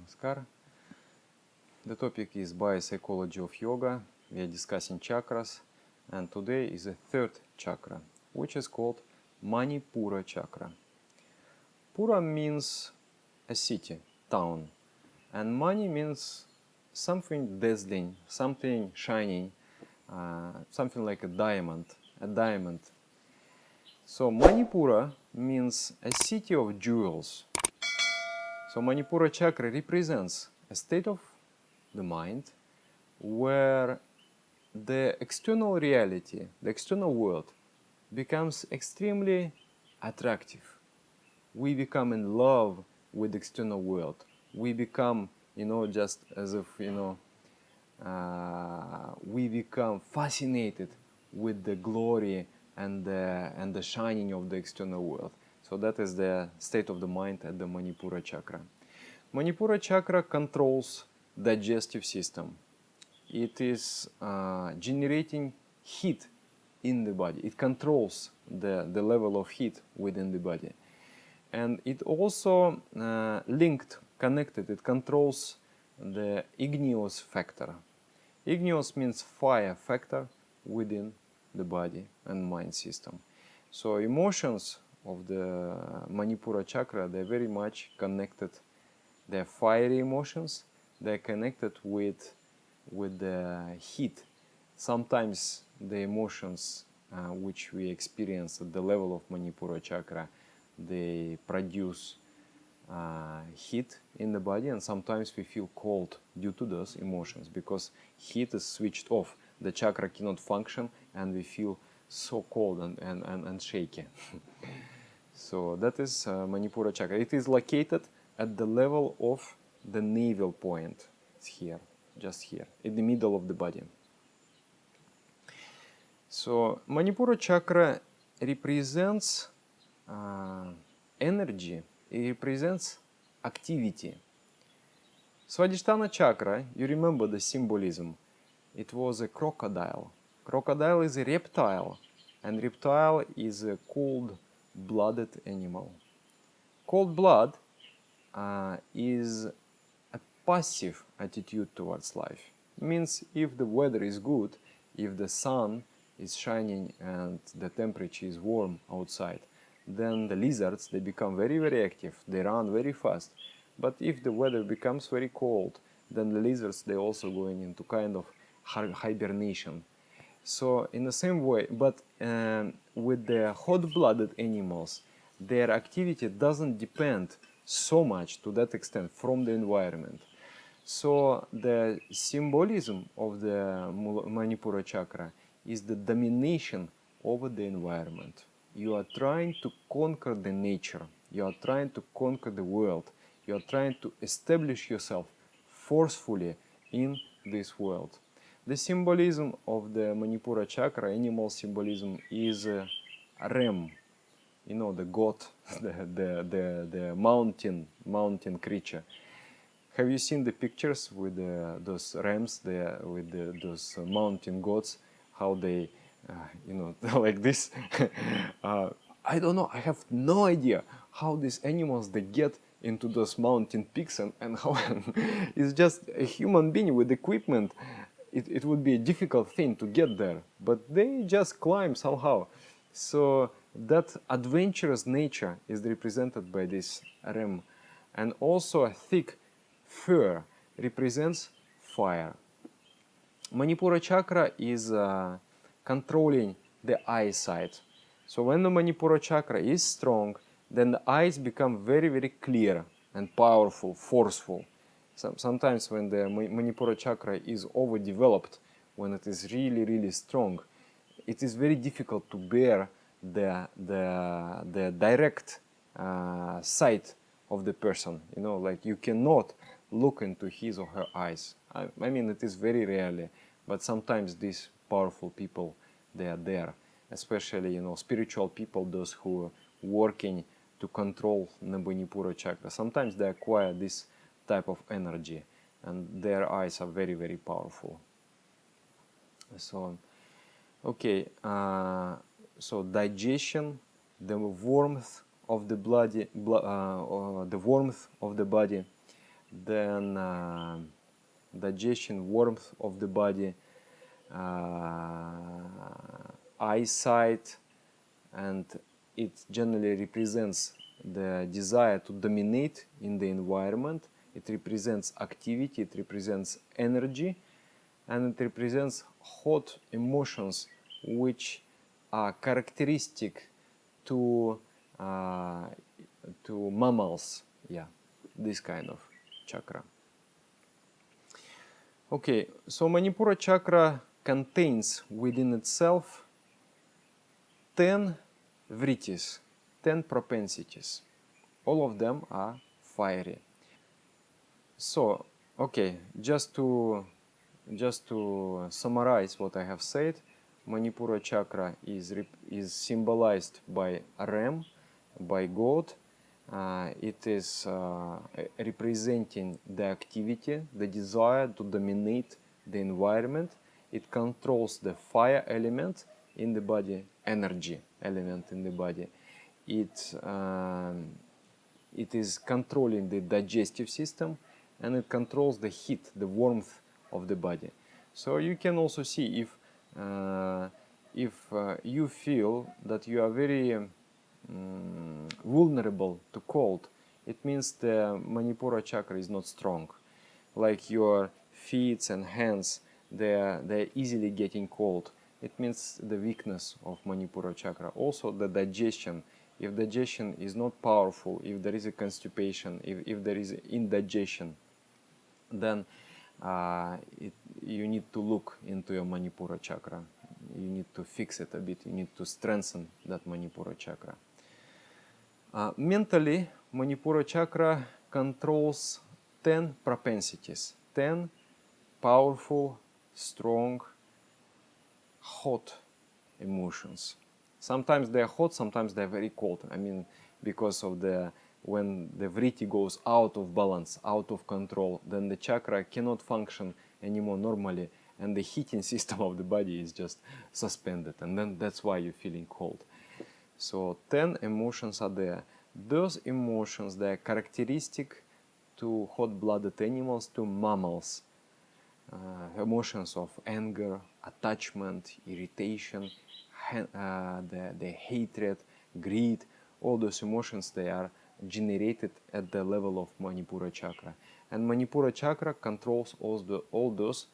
Namaskar. The topic is biopsychology of yoga. We are discussing chakras, and today is the third chakra, which is called Manipura Chakra. Pura means a city, town, and Mani means something dazzling, something shining, something like a diamond, So Manipura means a city of jewels. So Manipura Chakra represents a state of the mind where the external reality, the external world, becomes extremely attractive. We become in love with the external world. We become, just as if, we become fascinated with the glory and the shining of the external world. So that is the state of the mind at the Manipura Chakra. Manipura Chakra controls digestive system. It is generating heat in the body. It controls the level of heat within the body. And it also connected, it controls the igneous factor. Igneous means fire factor within the body and mind system. So emotions of the Manipura Chakra, they're very much connected. They're fiery emotions. They're connected with the heat. Sometimes the emotions which we experience at the level of Manipura Chakra, they produce heat in the body, and sometimes we feel cold due to those emotions because heat is switched off. The chakra cannot function and we feel so cold and shaky. So that is Manipura Chakra. It is located at the level of the navel point. It's here, just here, in the middle of the body. So Manipura Chakra represents energy, it represents activity. Swadhisthana Chakra, you remember the symbolism. It was a crocodile. Crocodile is a reptile, and reptile is a cold-blooded animal. Cold blood is a passive attitude towards life. Means if the weather is good, if the sun is shining and the temperature is warm outside, then the lizards, they become very, very active. They run very fast. But if the weather becomes very cold, then the lizards, they also going into kind of hibernation. So in the same way, but with the hot-blooded animals, their activity doesn't depend so much to that extent from the environment. So the symbolism of the Manipura Chakra is the domination over the environment. You are trying to conquer the nature. You are trying to conquer the world. You are trying to establish yourself forcefully in this world. The symbolism of the Manipura Chakra, animal symbolism, is ram. The goat, the mountain creature. Have you seen the pictures with those rams, those mountain goats, how they, like this? I don't know, I have no idea how these animals, they get into those mountain peaks and how it's just a human being with equipment. It would be a difficult thing to get there, but they just climb somehow. So that adventurous nature is represented by this ram. And also a thick fur represents fire. Manipura Chakra is controlling the eyesight. So when the Manipura Chakra is strong, then the eyes become very, very clear and powerful, forceful. Sometimes when the Manipura Chakra is overdeveloped, when it is really, really strong, it is very difficult to bear the direct sight of the person. Like you cannot look into his or her eyes. I mean, it is very rarely, but sometimes these powerful people, they are there. Especially, spiritual people, those who are working to control the Manipura Chakra. Sometimes they acquire this type of energy, and their eyes are very, very powerful. So, okay, so digestion, the warmth of the body, then digestion, warmth of the body, eyesight, and it generally represents the desire to dominate in the environment. It represents activity, it represents energy, and it represents hot emotions which are characteristic to mammals. Yeah, this kind of chakra. Okay, so Manipura Chakra contains within itself 10 vrittis, 10 propensities. All of them are fiery. So, okay, just to summarize what I have said, Manipura Chakra is symbolized by a ram, by God. It is representing the activity, the desire to dominate the environment. It controls the fire element in the body, energy element in the body. It is controlling the digestive system, and it controls the heat, the warmth of the body. So you can also see if you feel that you are very vulnerable to cold, it means the Manipura Chakra is not strong. Like your feet and hands, they're easily getting cold. It means the weakness of Manipura Chakra. Also the digestion. If digestion is not powerful, if there is a constipation, if there is indigestion, then you need to look into your Manipura Chakra. You need to fix it a bit. You need to strengthen that Manipura Chakra. Mentally, Manipura Chakra controls 10 propensities, 10 powerful, strong, hot emotions. Sometimes they're hot, sometimes they're very cold. I mean, because of when the vritti goes out of balance, out of control, then the chakra cannot function anymore normally, and the heating system of the body is just suspended, and then that's why you're feeling cold. So 10 emotions are there. Those emotions, they are characteristic to hot-blooded animals, to mammals. Emotions of anger, attachment, irritation, the hatred, greed, all those emotions, they are generated at the level of Manipura Chakra. And Manipura Chakra controls all those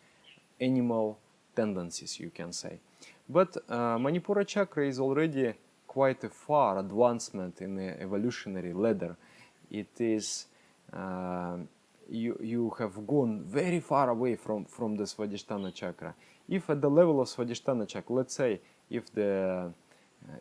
animal tendencies, you can say. But Manipura Chakra is already quite a far advancement in the evolutionary ladder. It is you have gone very far away from the Svadhisthana Chakra. If at the level of Svadhisthana Chakra, let's say if the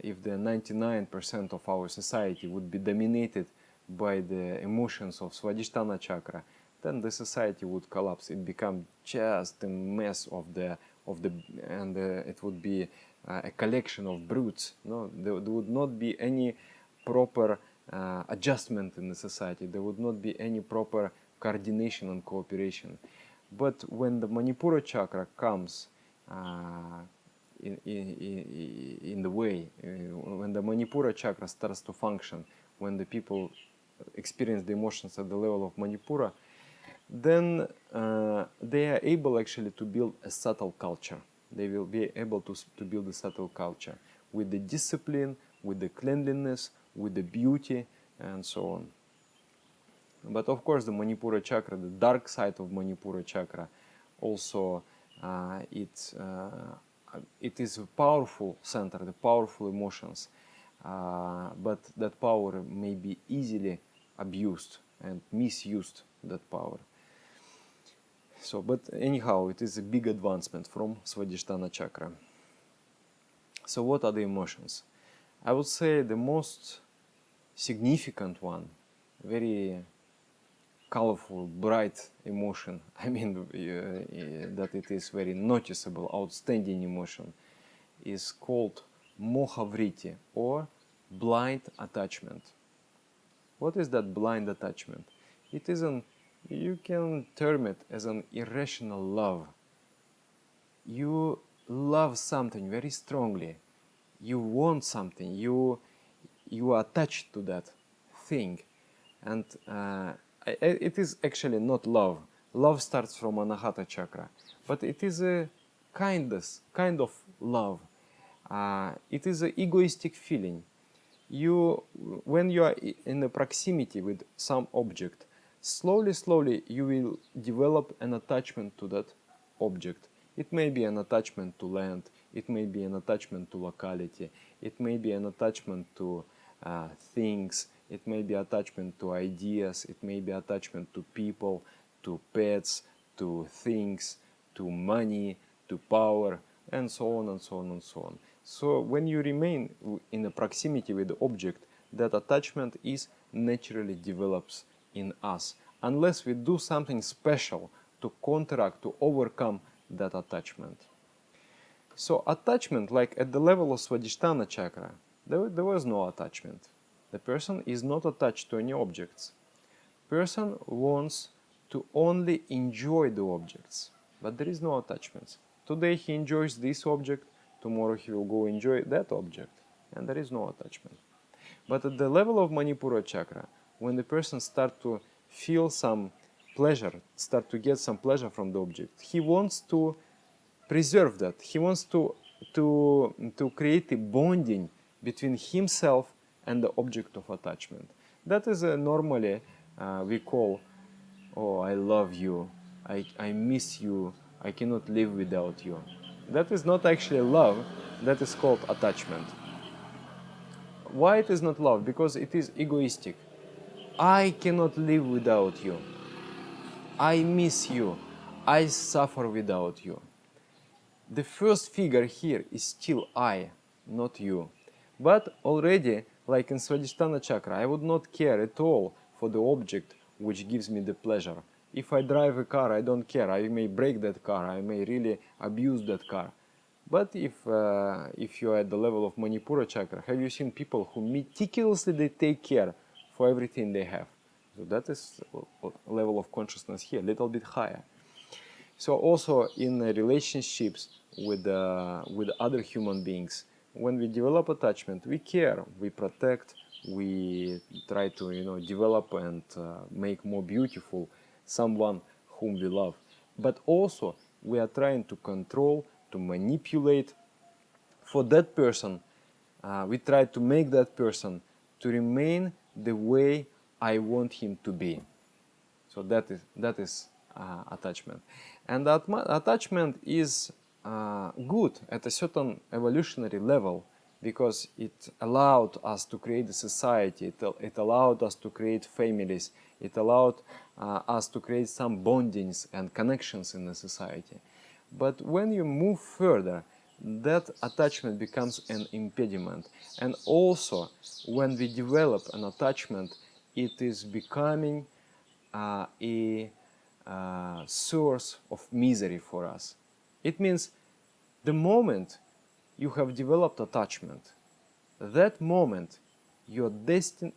99% of our society would be dominated by the emotions of Svadhisthana Chakra, then the society would collapse. It become just a mess and it would be a collection of brutes. No, there would not be any proper adjustment in the society. There would not be any proper coordination and cooperation. But when the Manipura Chakra comes in the way, when the Manipura Chakra starts to function, when the people experience the emotions at the level of Manipura, then they are able actually to build a subtle culture. They will be able to build a subtle culture with the discipline, with the cleanliness, with the beauty, and so on. But of course, the Manipura Chakra, the dark side of Manipura Chakra, also it is a powerful center, the powerful emotions, but that power may be easily abused and misused, that power. So, but anyhow, it is a big advancement from Svadhisthana Chakra. So what are the emotions? I would say the most significant one, very colorful, bright emotion, I mean that it is very noticeable, outstanding emotion, is called Moha Vritti, or blind attachment. What is that blind attachment? It is you can term it as an irrational love. You love something very strongly. You want something. You are attached to that thing. And it is actually not love. Love starts from Anohata Chakra, but it is a kind of love. It is an egoistic feeling. When you are in the proximity with some object, slowly you will develop an attachment to that object. It may be an attachment to land, it may be an attachment to locality, it may be an attachment to things, it may be attachment to ideas, it may be attachment to people, to pets, to things, to money, to power, and so on and so on and so on. So when you remain in a proximity with the object, that attachment is naturally develops in us, unless we do something special to counteract, to overcome that attachment. So attachment, like at the level of Swadhisthana chakra, there was no attachment. The person is not attached to any objects. Person wants to only enjoy the objects, but there is no attachments. Today he enjoys this object, tomorrow he will go enjoy that object, and there is no attachment. But at the level of Manipura Chakra, when the person starts to feel some pleasure, start to get some pleasure from the object, he wants to preserve that. He wants to create a bonding between himself and the object of attachment. That is normally we call, oh, I love you, I miss you, I cannot live without you. That is not actually love, that is called attachment. Why it is not love? Because it is egoistic. I cannot live without you. I miss you. I suffer without you. The first figure here is still I, not you. But already, like in Swadhisthana chakra, I would not care at all for the object which gives me the pleasure. If I drive a car, I don't care. I may break that car. I may really abuse that car. But if you are at the level of Manipura chakra, have you seen people who meticulously they take care for everything they have? So that is a level of consciousness here, a little bit higher. So also in relationships with other human beings, when we develop attachment, we care, we protect, we try to develop and make more beautiful someone whom we love. But also we are trying to control, to manipulate. For that person, we try to make that person to remain the way I want him to be. So that is attachment. And attachment is good at a certain evolutionary level, because it allowed us to create a society, it allowed us to create families, it allowed us to create some bondings and connections in the society. But when you move further, that attachment becomes an impediment. And also, when we develop an attachment, it is becoming a source of misery for us. It means the moment you have developed attachment, that moment you have destined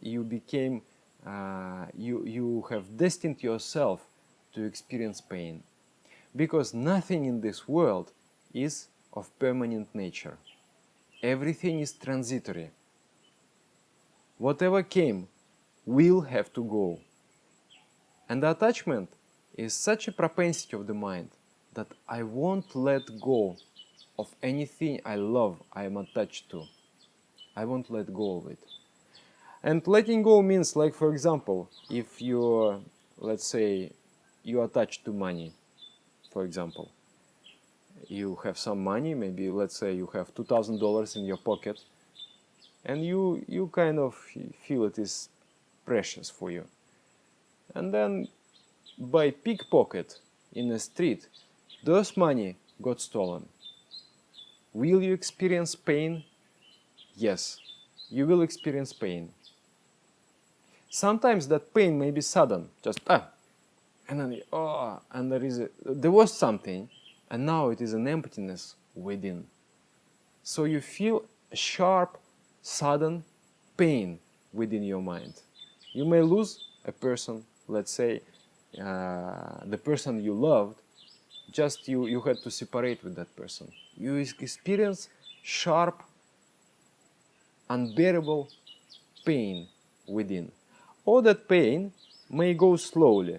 yourself to experience pain. Because nothing in this world is of permanent nature. Everything is transitory. Whatever came will have to go. And the attachment is such a propensity of the mind that I won't let go of anything I love, I am attached to. I won't let go of it. And letting go means, like, for example, if you, let's say, you are attached to money, for example. You have some money, maybe, let's say, you have $2,000 in your pocket, and you kind of feel it is precious for you. And then, by pickpocket in the street, those money got stolen. Will you experience pain? Yes, you will experience pain. Sometimes that pain may be sudden, just and then and there was something, and now it is an emptiness within. So you feel a sharp, sudden pain within your mind. You may lose a person, let's say, the person you loved, just you had to separate with that person. You experience sharp, unbearable pain within. All that pain may go slowly.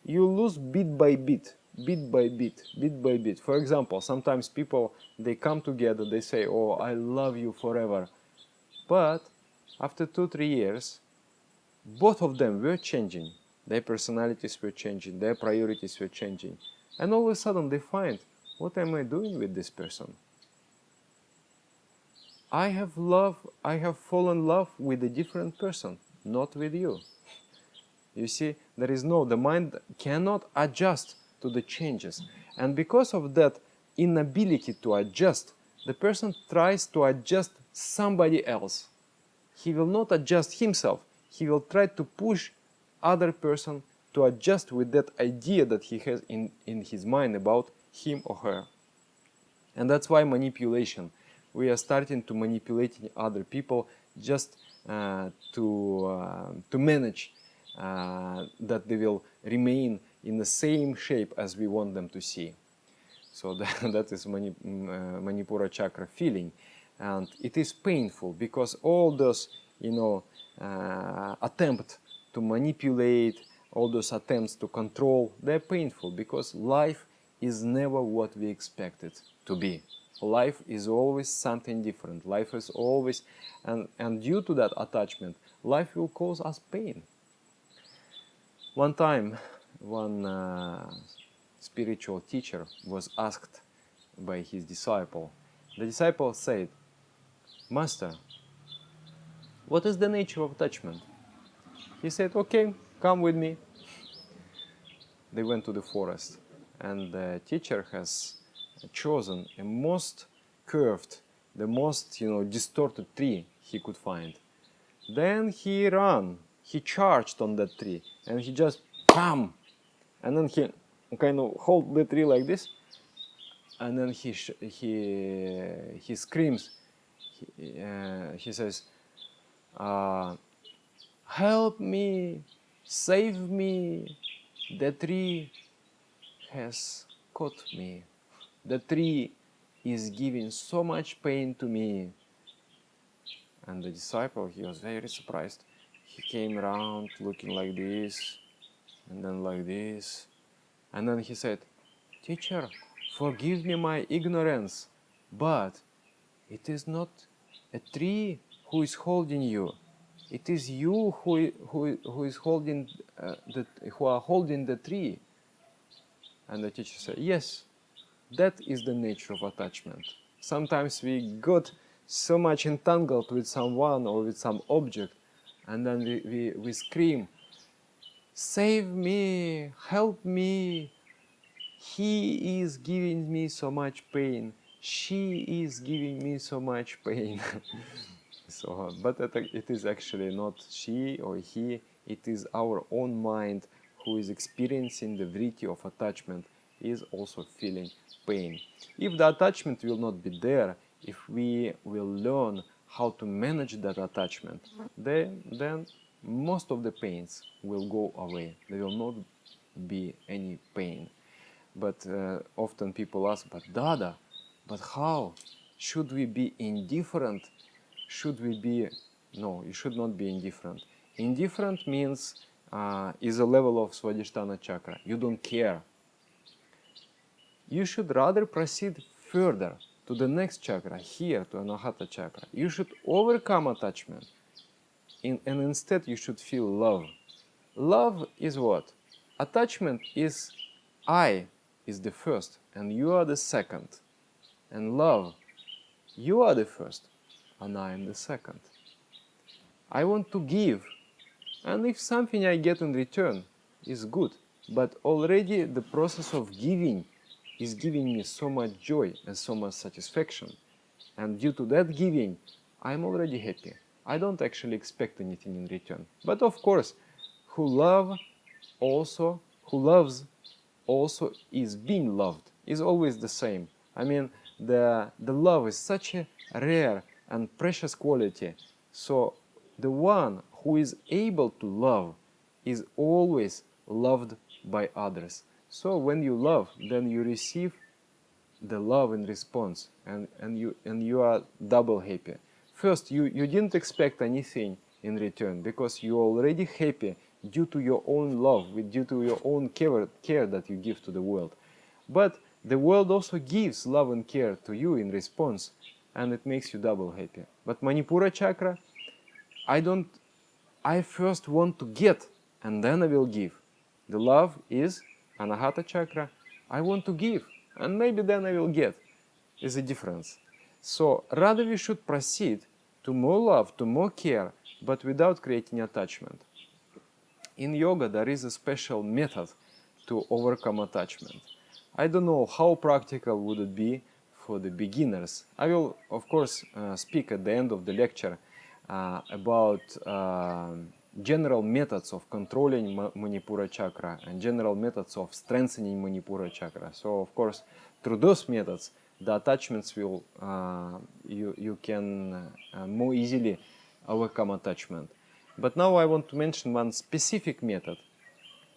You lose bit by bit, bit by bit, bit by bit. For example, sometimes people, they come together, they say, oh, I love you forever. But after 2-3 years, both of them were changing. Their personalities were changing, their priorities were changing. And all of a sudden they find, what am I doing with this person? I have fallen in love with a different person, not with you. You see, the mind cannot adjust to the changes. And because of that inability to adjust, the person tries to adjust somebody else. He will not adjust himself. He will try to push other person to adjust with that idea that he has in his mind about him or her. And that's why manipulation. We are starting to manipulate other people just to manage that they will remain in the same shape as we want them to see. So that is Manipura Chakra feeling. And it is painful because all those, attempts to manipulate, all those attempts to control, they're painful because life is never what we expect it to be. Life is always something different. Life is always, and due to that attachment, life will cause us pain. One time, one spiritual teacher was asked by his disciple. The disciple said, Master, what is the nature of attachment? He said, okay, come with me. They went to the forest, and the teacher has chosen a most curved, the most distorted tree he could find. Then he ran, he charged on that tree, and he just bam, and then he kind of hold the tree like this, and then he screams. He says, "Help me, save me! The tree has caught me. The tree is giving so much pain to me." And the disciple, he was very surprised. He came around looking like this, and then like this. And then he said, "Teacher, forgive me my ignorance, but it is not a tree who is holding you. It is you who is holding who are holding the tree." And the teacher said, "Yes, that is the nature of attachment. Sometimes we got so much entangled with someone or with some object, and then we scream, 'Save me, help me. He is giving me so much pain. She is giving me so much pain.'" But it is actually not she or he. It is our own mind who is experiencing the variety of attachment, is also feeling pain. If the attachment will not be there, if we will learn how to manage that attachment, then most of the pains will go away. There will not be any pain. But often people ask, "But Dada, but how? Should we be indifferent? Should we be..." No, you should not be indifferent. Indifferent means is a level of Swadhisthana chakra. You don't care. You should rather proceed further to the next chakra, here to Anohata Chakra. You should overcome attachment, and instead you should feel love. Love is what? Attachment is I is the first, and you are the second. And love, you are the first, and I am the second. I want to give, and if something I get in return is good, but already the process of giving is giving me so much joy and so much satisfaction. And due to that giving, I'm already happy. I don't actually expect anything in return. But of course, who loves also is being loved, is always the same. I mean, the love is such a rare and precious quality. So the one who is able to love is always loved by others. So when you love, then you receive the love in response, and you are double happy. First, you didn't expect anything in return because you're already happy. due to your own love, due to your own care that you give to the world. But the world also gives love and care to you in response, and it makes you double happy. But Manipura Chakra, I first want to get, and then I will give. The love is Anohata Chakra. I want to give, and maybe then I will get. Is a difference. So rather we should proceed to more love, to more care, but without creating attachment. In yoga, there is a special method to overcome attachment. I don't know how practical would it be for the beginners. I will, of course, speak at the end of the lecture about general methods of controlling Manipura Chakra and general methods of strengthening Manipura Chakra. So, of course, through those methods, the attachments will, you can more easily overcome attachment. But now I want to mention one specific method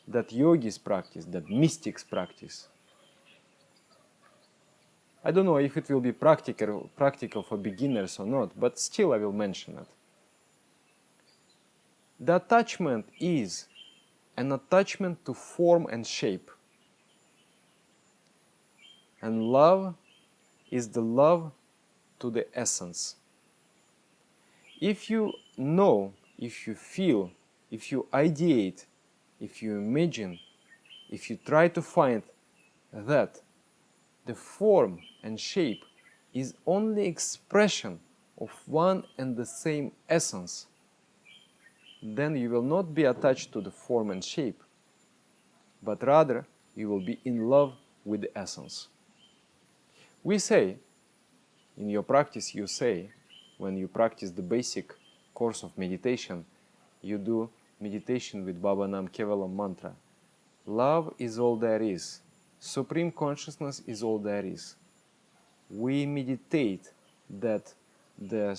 that yogis practice, that mystics practice. I don't know if it will be practical for beginners or not, but still I will mention it. The attachment is an attachment to form and shape. And love is the love to the essence. If you know, if you feel, if you ideate, if you imagine, if you try to find that the form and shape is only expression of one and the same essence, then you will not be attached to the form and shape, but rather you will be in love with the essence. We say, in your practice you say, when you practice the basic course of meditation, you do meditation with Bábá Nam Kevalam mantra. Love is all there is. Supreme consciousness is all there is. We meditate that the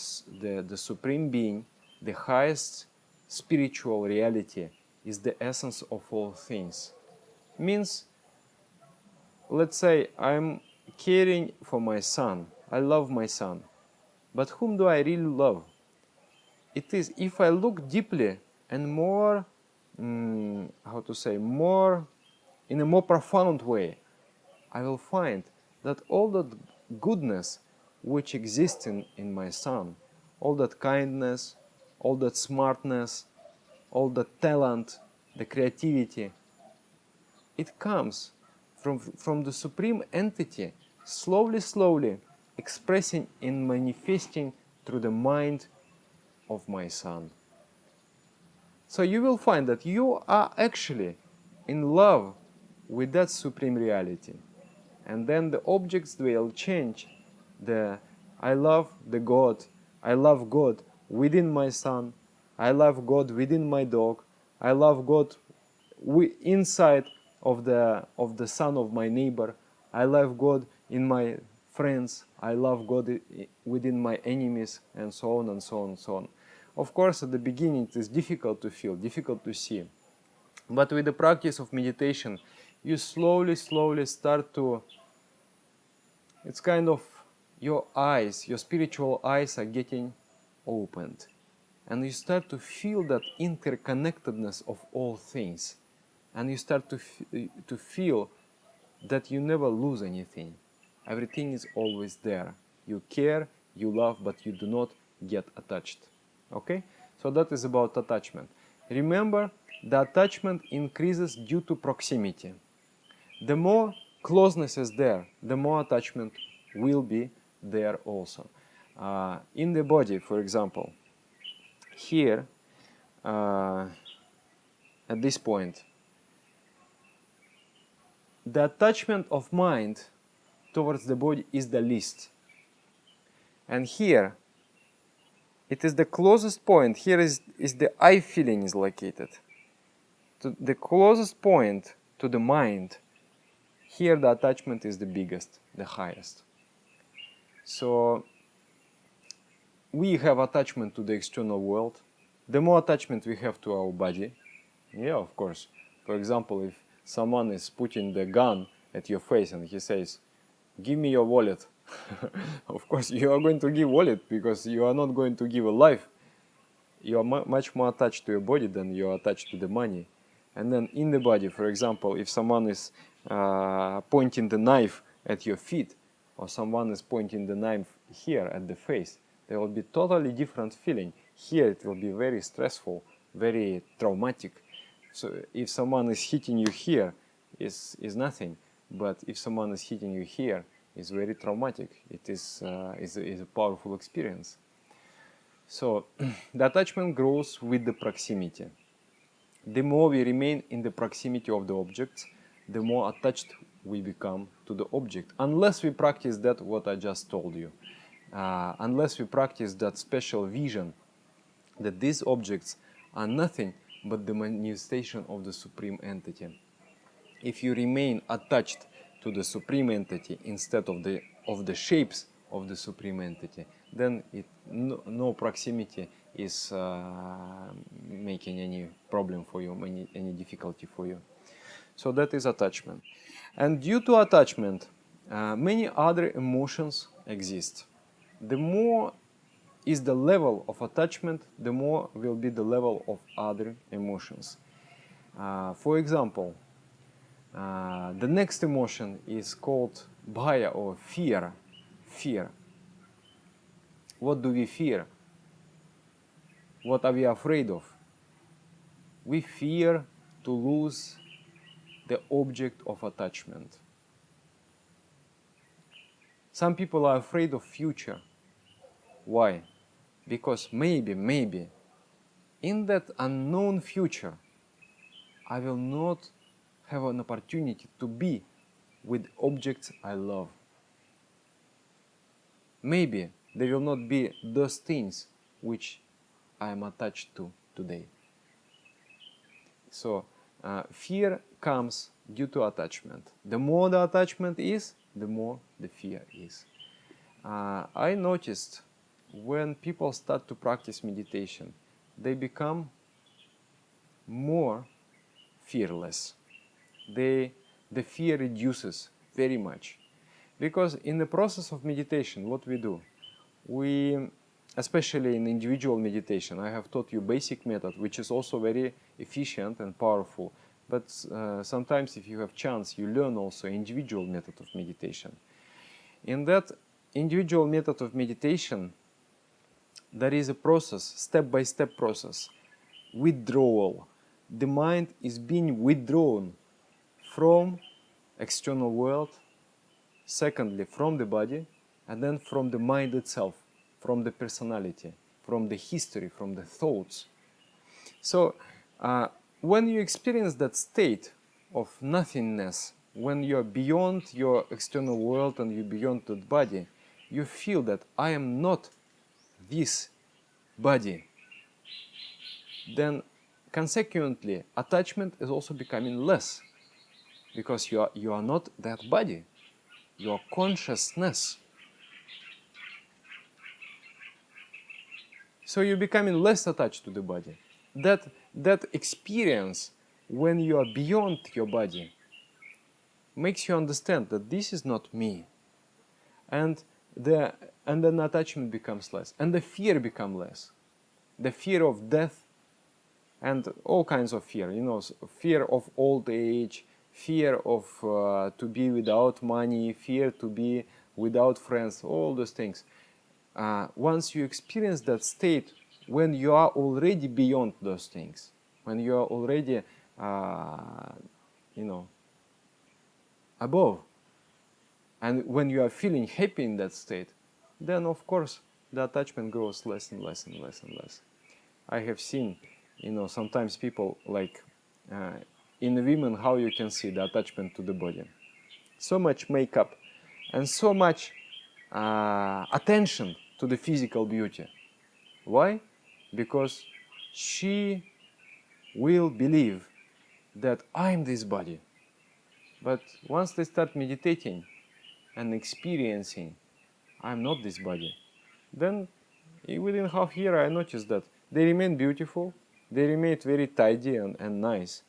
Supreme Being, the highest spiritual reality, is the essence of all things. Means, let's say I'm caring for my son. I love my son. But whom do I really love? It is if I look deeply and more, in a more profound way, I will find that all that goodness which exists in my son, all that kindness, all that smartness, all that talent, the creativity, it comes from the Supreme Entity, slowly expressing and manifesting through the mind of my son. So you will find that you are actually in love with that Supreme Reality. And then the objects will change. I love the God. I love God within my son. I love God within my dog. I love God inside of the son of my neighbor. I love God in my friends. I love God within my enemies, and so on and so on and so on. Of course, at the beginning it is difficult to feel, difficult to see. But with the practice of meditation, you slowly start to, it's kind of your eyes, your spiritual eyes are getting opened. And you start to feel that interconnectedness of all things. And you start to feel that you never lose anything. Everything is always there. You care, you love, but you do not get attached. Okay? So that is about attachment. Remember, the attachment increases due to proximity. The more closeness is there, the more attachment will be there also. In the body, for example, here, at this point, the attachment of mind towards the body is the least. And here, it is the closest point. Here is the I feeling is located. The closest point to the mind, here the attachment is the biggest, the highest. So we have attachment to the external world. The more attachment we have to our body, yeah, of course. For example, if someone is putting the gun at your face and he says, "Give me your wallet," of course you are going to give wallet because you are not going to give a life. you are much more attached to your body than you are attached to the money. And then in the body, for example, if someone is pointing the knife at your feet, or someone is pointing the knife here at the face, there will be totally different feeling. Here it will be very stressful, very traumatic. So if someone is hitting you here, is nothing. But if someone is hitting you here, it's very traumatic. It is a powerful experience. So the attachment grows with the proximity. The more we remain in the proximity of the objects, the more attached we become to the object. Unless we practice that what I just told you. Unless we practice that special vision that these objects are nothing but the manifestation of the Supreme Entity. If you remain attached to the Supreme Entity instead of the shapes of the Supreme Entity, then no proximity is making any problem for you, any difficulty for you. So that is attachment. And due to attachment, many other emotions exist. The more is the level of attachment, the more will be the level of other emotions. For example, the next emotion is called bhaya, or fear. Fear. What do we fear? What are we afraid of? We fear to lose the object of attachment. Some people are afraid of future. Why? Because maybe, in that unknown future, I will not have an opportunity to be with objects I love. Maybe there will not be those things which I am attached to today. So fear comes due to attachment. The more the attachment is, the more the fear is. I noticed when people start to practice meditation, they become more fearless. The fear reduces very much. Because in the process of meditation, what we do, especially in individual meditation, I have taught you basic method, which is also very efficient and powerful. But sometimes if you have chance, you learn also individual method of meditation. In that individual method of meditation, there is a process, step-by-step process, withdrawal. The mind is being withdrawn from external world, secondly from the body, and then from the mind itself, from the personality, from the history, from the thoughts. So when you experience that state of nothingness, when you are beyond your external world and you're beyond that body, you feel that I am not this body. Then consequently, attachment is also becoming less, because you are not that body. You are consciousness. So you're becoming less attached to the body. That experience when you are beyond your body makes you understand that this is not me. And then attachment becomes less. And the fear becomes less. The fear of death and all kinds of fear. You know, fear of old age, fear of to be without money, fear to be without friends, all those things. Once you experience that state, when you are already beyond those things, when you are already, above, and when you are feeling happy in that state, then of course the attachment grows less and less and less and less. I have seen, sometimes people like in women, how you can see the attachment to the body. So much makeup and so much attention to the physical beauty. Why? Because she will believe that I'm this body. But once they start meditating and experiencing I'm not this body, then within half year I noticed that they remain beautiful, they remain very tidy and nice,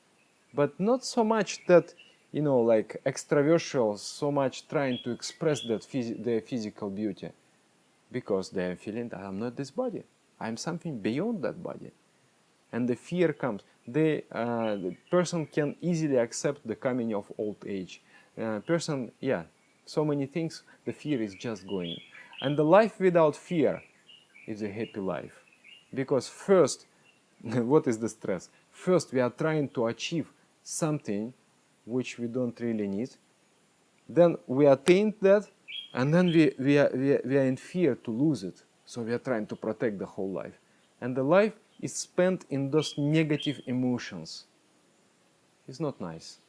but not so much that, like extraversial, so much trying to express that their physical beauty, because they are feeling that I'm not this body. I'm something beyond that body. And the fear comes. The person can easily accept the coming of old age. So many things, the fear is just going. And the life without fear is a happy life. Because first, what is the stress? First, we are trying to achieve something which we don't really need. Then we attain that, and then we are in fear to lose it. So we are trying to protect the whole life. And the life is spent in those negative emotions. It's not nice.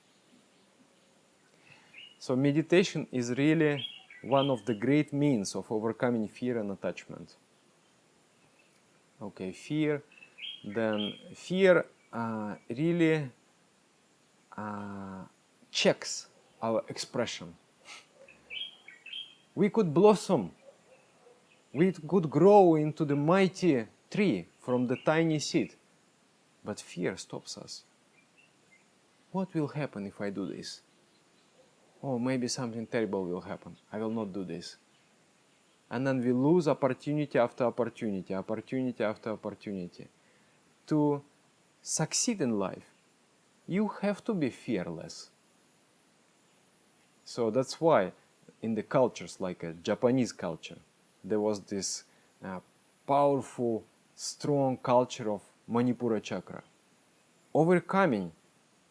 So meditation is really one of the great means of overcoming fear and attachment. Okay, fear. Then fear really checks our expression. We could blossom. We could grow into the mighty tree from the tiny seed. But fear stops us. What will happen if I do this? Oh, maybe something terrible will happen. I will not do this. And then we lose opportunity after opportunity, opportunity after opportunity. To succeed in life, you have to be fearless. So that's why in the cultures, like a Japanese culture, there was this powerful, strong culture of Manipura Chakra. Overcoming,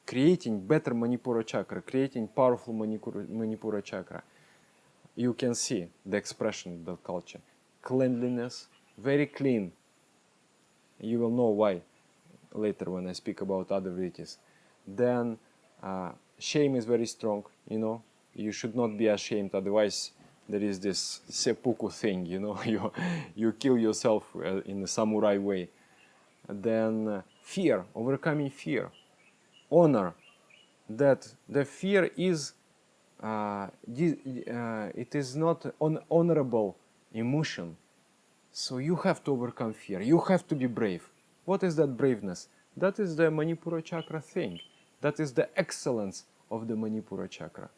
creating better Manipura Chakra, creating powerful Manipura Chakra. You can see the expression of the culture. Cleanliness, very clean. You will know why later when I speak about other deities. Then shame is very strong, you know. You should not be ashamed, otherwise there is this seppuku thing, you know, you kill yourself in a samurai way. Then fear, overcoming fear. Honor, that the fear is, it is not an honorable emotion. So you have to overcome fear. You have to be brave. What is that braveness? That is the Manipura Chakra thing. That is the excellence of the Manipura Chakra.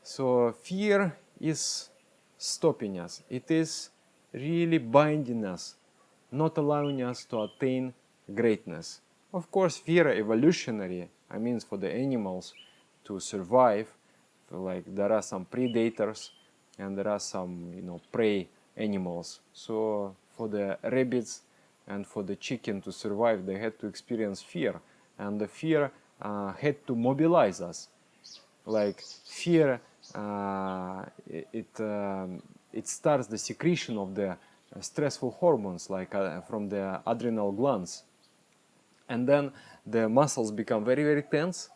So fear is stopping us. It is really binding us, not allowing us to attain greatness. Of course, fear evolutionary, I mean for the animals to survive, like there are some predators and there are some, you know, prey animals. So for the rabbits and for the chicken to survive, they had to experience fear, and the fear had to mobilize us. Like fear, it starts the secretion of the stressful hormones, like from the adrenal glands. And then the muscles become very, very tense.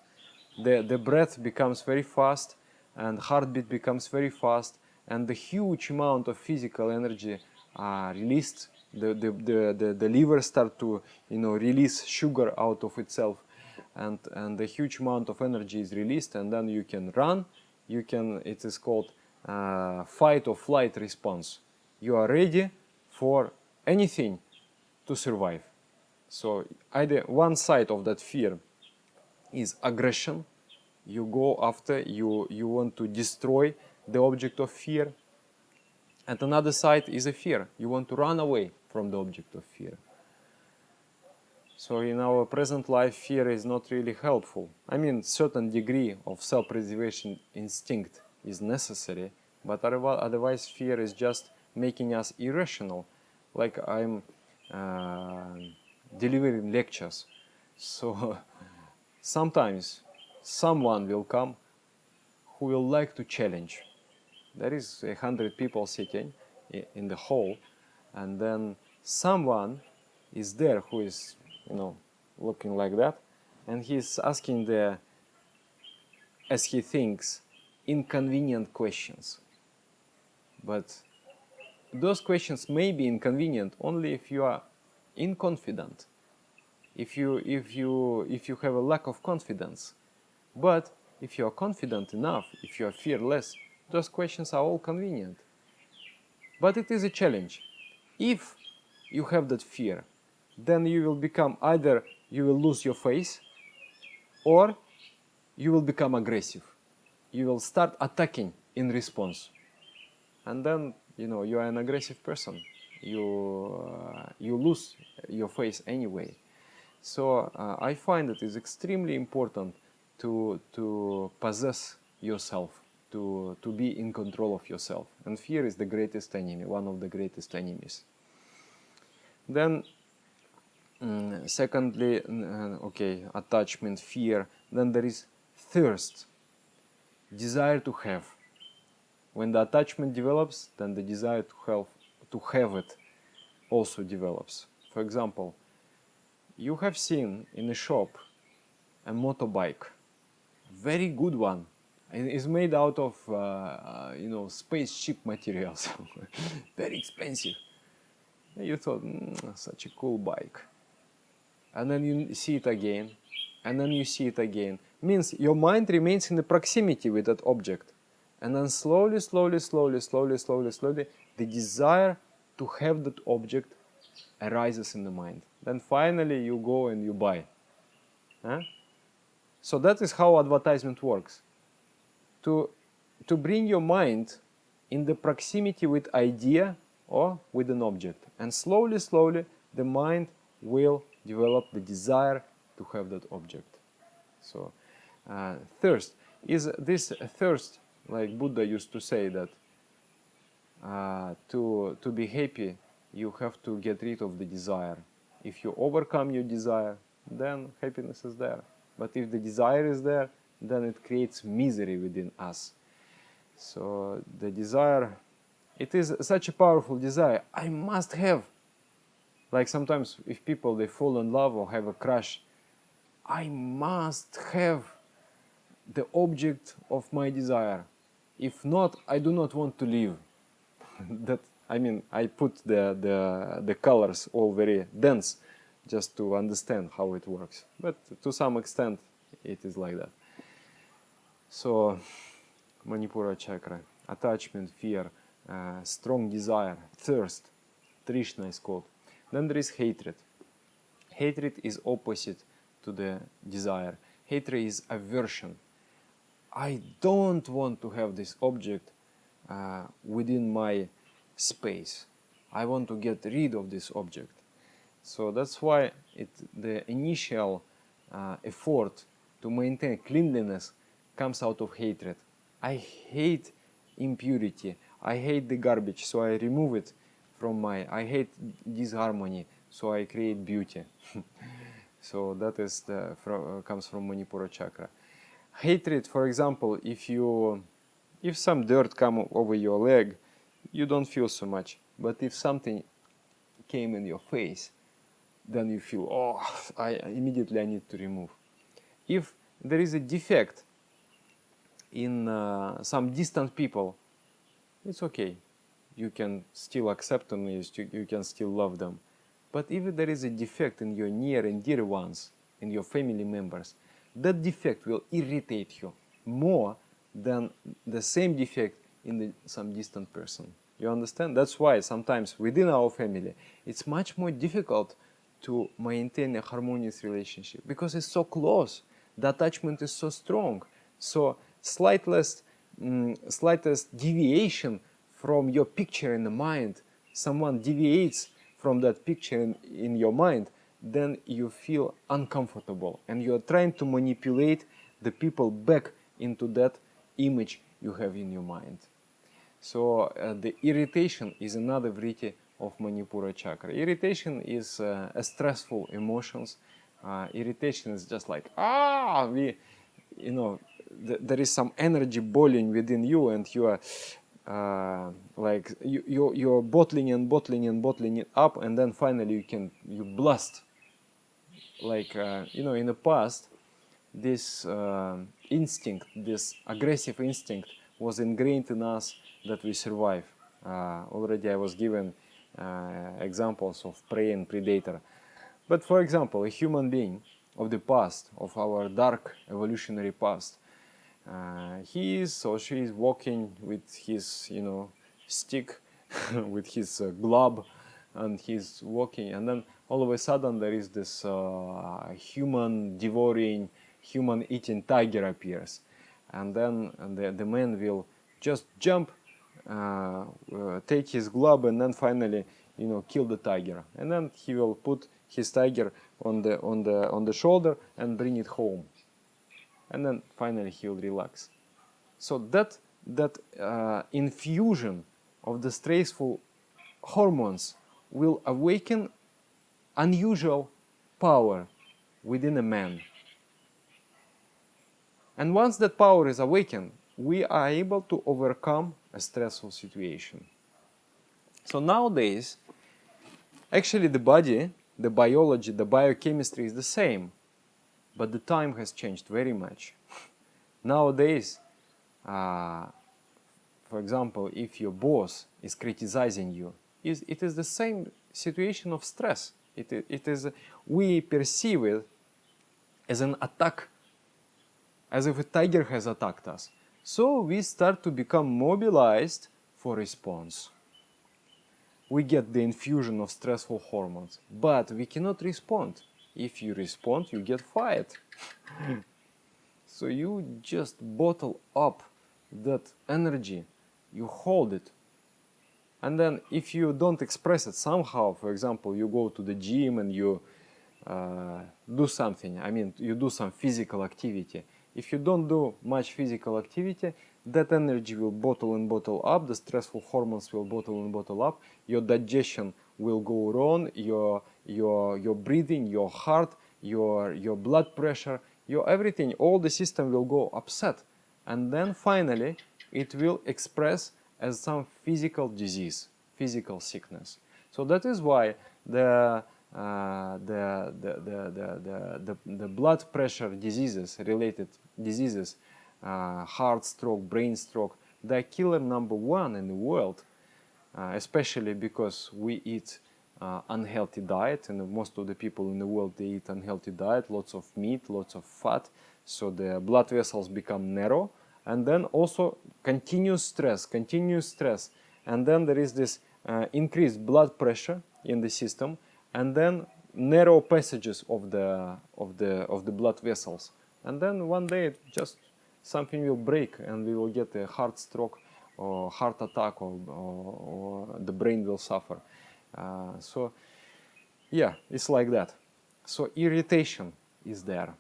The breath becomes very fast, and heartbeat becomes very fast, and the huge amount of physical energy released. The liver start to, you know, release sugar out of itself, and the huge amount of energy is released, and then you can run. You can. It is called fight or flight response. You are ready for anything to survive. So either one side of that fear is aggression. You go after, you want to destroy the object of fear. And another side is a fear. You want to run away from the object of fear. So in our present life, fear is not really helpful. I mean, certain degree of self-preservation instinct is necessary, but otherwise fear is just making us irrational. Like I'm delivering lectures. So sometimes someone will come who will like to challenge. There is 100 people sitting in the hall, and then someone is there who is, you know, looking like that, and he's asking the, as he thinks, inconvenient questions. But those questions may be inconvenient only if you are inconfident, if you have a lack of confidence. But if you are confident enough, if you are fearless, those questions are all convenient. But it is a challenge. If you have that fear, then you will become, either you will lose your face, or you will become aggressive. You will start attacking in response. And then, you know, you are an aggressive person. you lose your face anyway. So I find it is extremely important to possess yourself, to be in control of yourself. And fear is the greatest enemy, one of the greatest enemies. Then, secondly, okay, attachment, fear. Then there is thirst, desire to have. When the attachment develops, then the desire to have it also develops. For example, you have seen in a shop a motorbike, very good one. It is made out of spaceship materials, very expensive. And you thought, such a cool bike. And then you see it again, and then you see it again. Means your mind remains in the proximity with that object. And then slowly, the desire to have that object arises in the mind. Then finally you go and you buy. Huh? So that is how advertisement works. To bring your mind in the proximity with idea or with an object. And slowly, the mind will develop the desire to have that object. So thirst. Is this thirst, like Buddha used to say that to be happy, you have to get rid of the desire. If you overcome your desire, then happiness is there. But if the desire is there, then it creates misery within us. So the desire, it is such a powerful desire. I must have. Like sometimes if people, they fall in love or have a crush, I must have the object of my desire. If not, I do not want to live. That, I mean, I put the colors all very dense just to understand how it works. But to some extent, it is like that. So, Manipura Chakra, attachment, fear, strong desire, thirst, Trishna is called. Then there is hatred. Hatred is opposite to the desire. Hatred is aversion. I don't want to have this object within my space. I want to get rid of this object. So that's why the initial effort to maintain cleanliness comes out of hatred. I hate impurity. I hate the garbage, so I remove it from my... I hate disharmony, so I create beauty. So that is comes from Manipura Chakra. Hatred, for example, if some dirt come over your leg, you don't feel so much. But if something came in your face, then you feel, oh, immediately I need to remove. If there is a defect in some distant people, it's okay. You can still accept them, you can still love them. But if there is a defect in your near and dear ones, in your family members, that defect will irritate you more than the same defect in some distant person. You understand? That's why sometimes within our family, it's much more difficult to maintain a harmonious relationship because it's so close. The attachment is so strong. So slightest deviation from your picture in the mind, someone deviates from that picture in your mind, then you feel uncomfortable and you are trying to manipulate the people back into that image you have in your mind. So the irritation is another vritti of Manipura Chakra. Irritation is a stressful emotions. Irritation is just like, there is some energy boiling within you and you are you're bottling it up, and then finally you blast. Like in the past, this instinct, this aggressive instinct, was ingrained in us that we survive. Already I was given examples of prey and predator. But for example, a human being of the past, of our dark evolutionary past, he is or she is walking with his, stick, with his glove, and he's walking, and then all of a sudden there is this human-devouring, human-eating tiger appears, and then the man will just jump, take his glove, and then finally kill the tiger, and then he will put his tiger on the shoulder and bring it home, and then finally he will relax. So that infusion of the stressful hormones will awaken unusual power within a man. And once that power is awakened, we are able to overcome a stressful situation. So nowadays, actually the body, the biology, the biochemistry is the same, but the time has changed very much. Nowadays, for example, if your boss is criticizing you, it is the same situation of stress. We perceive it as an attack, as if a tiger has attacked us. So we start to become mobilized for response. We get the infusion of stressful hormones, but we cannot respond. If you respond, you get fired. So you just bottle up that energy, you hold it. And then if you don't express it somehow, for example, you go to the gym and you do something, you do some physical activity. If you don't do much physical activity, that energy will bottle up, the stressful hormones will bottle up, your digestion will go wrong, your breathing, your heart, your blood pressure, your everything, all the system will go upset. And then finally, it will express as some physical disease, physical sickness. So that is why the blood pressure diseases, related diseases, heart stroke, brain stroke, they're killer number one in the world, especially because we eat unhealthy diet, and most of the people in the world, they eat unhealthy diet, lots of meat, lots of fat, so the blood vessels become narrow, and then also continuous stress, and then there is this increased blood pressure in the system, and then narrow passages of the blood vessels, and then one day just something will break and we will get a heart stroke or heart attack, or the brain will suffer. So yeah, it's like that. So irritation is there.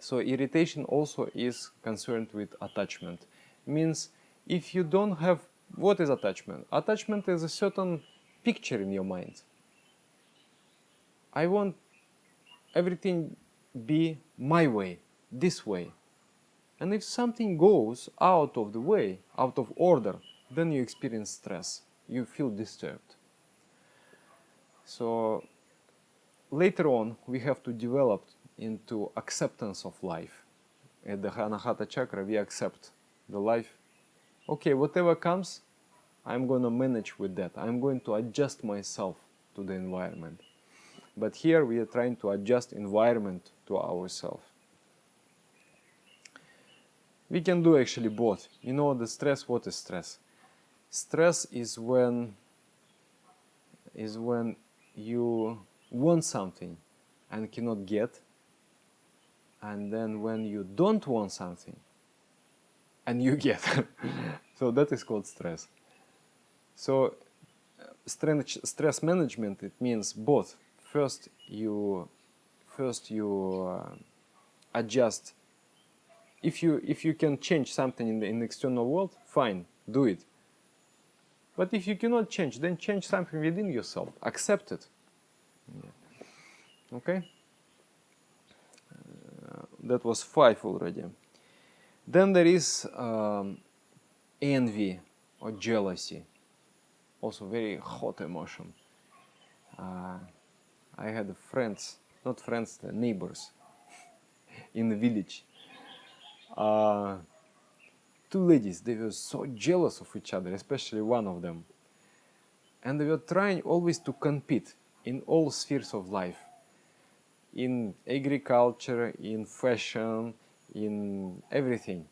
So irritation also is concerned with attachment. Means if you don't have, what is attachment? Attachment is a certain picture in your mind. I want everything be my way, this way. And if something goes out of the way, out of order, then you experience stress. You feel disturbed. So later on, we have to develop into acceptance of life. At the Anohata Chakra, we accept the life. Okay, whatever comes, I'm going to manage with that. I'm going to adjust myself to the environment. But here we are trying to adjust environment to ourselves. We can do actually both. You know, the stress, what is stress? Stress is when you want something and cannot get, and then when you don't want something and you get. So that is called stress. So stress management, it means both. First you adjust. If you can change something in the external world, fine, do it. But if you cannot change, then change something within yourself. Accept it. Yeah. Okay? That was 5 already. Then there is envy or jealousy. Also very hot emotion. I had friends, not friends, neighbors in the village. 2 ladies, they were so jealous of each other, especially one of them. And they were trying always to compete in all spheres of life. In agriculture, in fashion, in everything.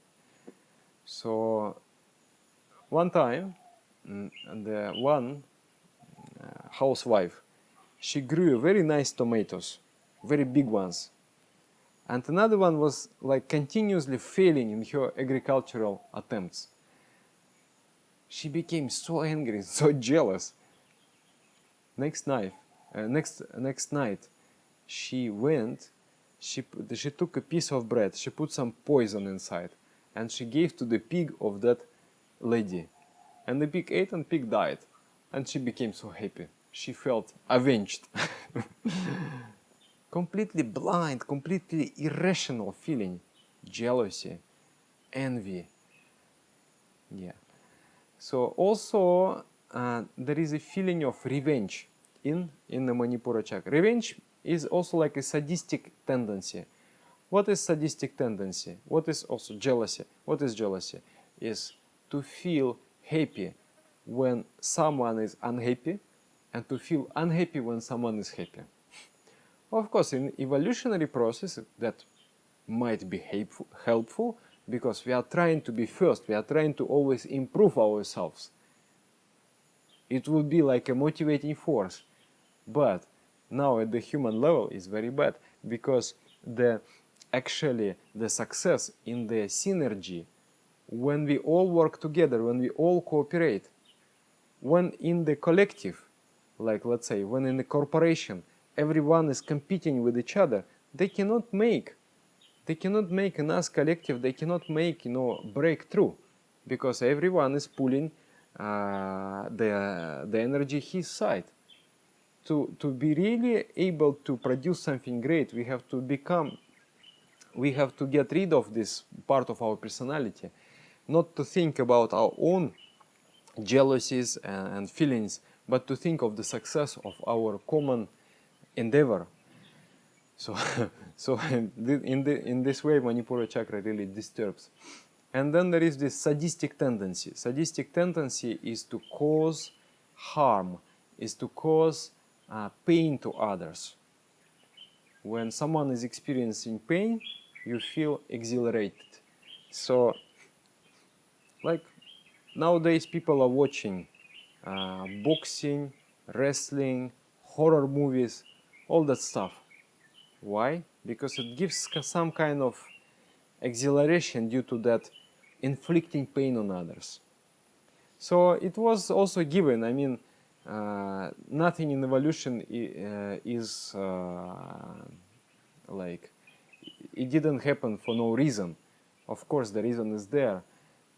So one time, the one housewife, she grew very nice tomatoes, very big ones. And another one was like continuously failing in her agricultural attempts. She became so angry, so jealous. next night, she took a piece of bread, she put some poison inside, and she gave to the pig of that lady. And the pig ate and pig died. And she became so happy. She felt avenged. Completely blind, completely irrational feeling. Jealousy, envy. Yeah. So also there is a feeling of revenge in the Manipura Chakra. Revenge is also like a sadistic tendency. What is sadistic tendency? What is also jealousy? What is jealousy? Is to feel happy when someone is unhappy and to feel unhappy when someone is happy. Of course, in evolutionary process that might be helpful because we are trying to be first, we are trying to always improve ourselves. It will be like a motivating force. But now at the human level is very bad because actually the success in the synergy, when we all work together, when we all cooperate, when in the collective, like let's say when in the corporation everyone is competing with each other, they cannot make in us collective, they cannot make breakthrough because everyone is pulling the energy his side. To be really able to produce something great, we have to get rid of this part of our personality, not to think about our own jealousies and feelings, but to think of the success of our common endeavor. So in this way, Manipura Chakra really disturbs. And then there is this sadistic tendency. Sadistic tendency is to cause harm, is to cause pain to others. When someone is experiencing pain, you feel exhilarated. So, like nowadays, people are watching boxing, wrestling, horror movies, all that stuff. Why? Because it gives some kind of exhilaration due to that inflicting pain on others. So it was also given, I mean, nothing in evolution is like, it didn't happen for no reason. Of course, the reason is there.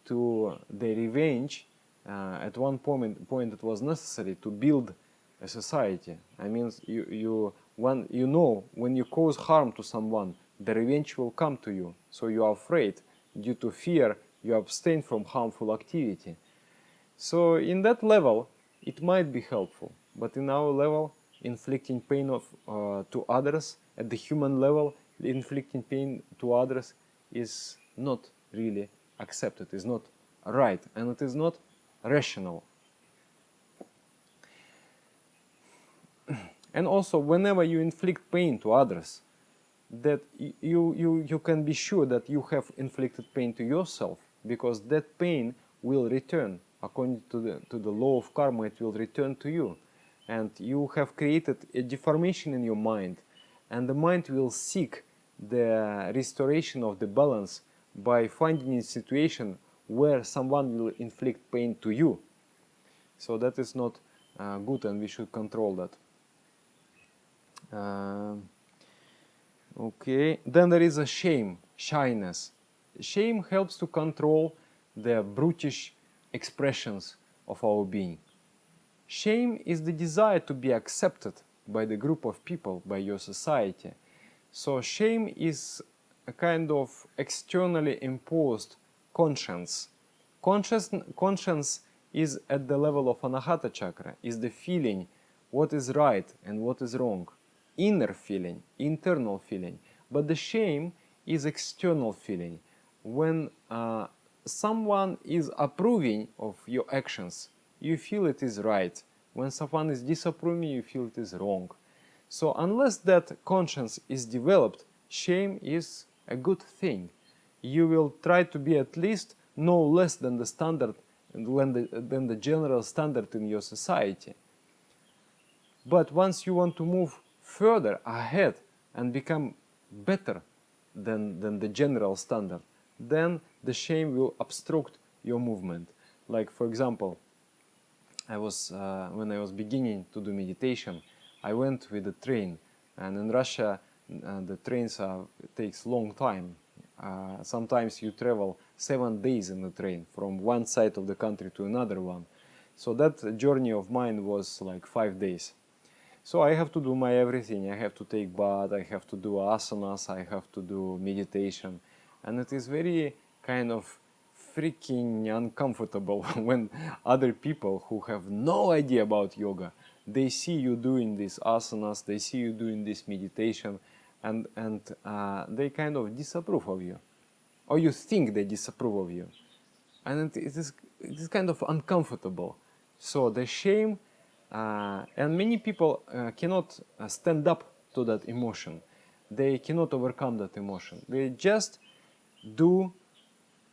To the revenge, at one point it was necessary to build a society. I mean, when you cause harm to someone, the revenge will come to you. So you are afraid. Due to fear, you abstain from harmful activity. So in that level, it might be helpful. But in our level, inflicting pain to others, at the human level, inflicting pain to others is not really accepted, is not right, and it is not rational. And also, whenever you inflict pain to others, that you can be sure that you have inflicted pain to yourself, because that pain will return. According to the law of karma, it will return to you. And you have created a deformation in your mind, and the mind will seek the restoration of the balance by finding a situation where someone will inflict pain to you. So that is not good, and we should control that. Okay, then there is a shame, shyness. Shame helps to control the brutish expressions of our being. Shame is the desire to be accepted by the group of people, by your society. So shame is a kind of externally imposed conscience. Conscience is at the level of Anohata Chakra, is the feeling what is right and what is wrong. Inner feeling, internal feeling. But the shame is external feeling. When someone is approving of your actions, you feel it is right. When someone is disapproving, you feel it is wrong. So unless that conscience is developed, shame is a good thing. You will try to be at least no less than the standard, than the general standard in your society. But once you want to move further ahead and become better than the general standard, then the shame will obstruct your movement. Like, for example, when I was beginning to do meditation, I went with the train, and in Russia the trains takes long time. Sometimes you travel 7 days in the train from one side of the country to another one. So that journey of mine was like 5 days. So I have to do my everything. I have to take bath, I have to do asanas, I have to do meditation. And it is very kind of freaking uncomfortable when other people who have no idea about yoga, they see you doing these asanas, they see you doing this meditation, and they kind of disapprove of you. Or you think they disapprove of you. And it is kind of uncomfortable. So the shame, and many people cannot stand up to that emotion. They cannot overcome that emotion. They just do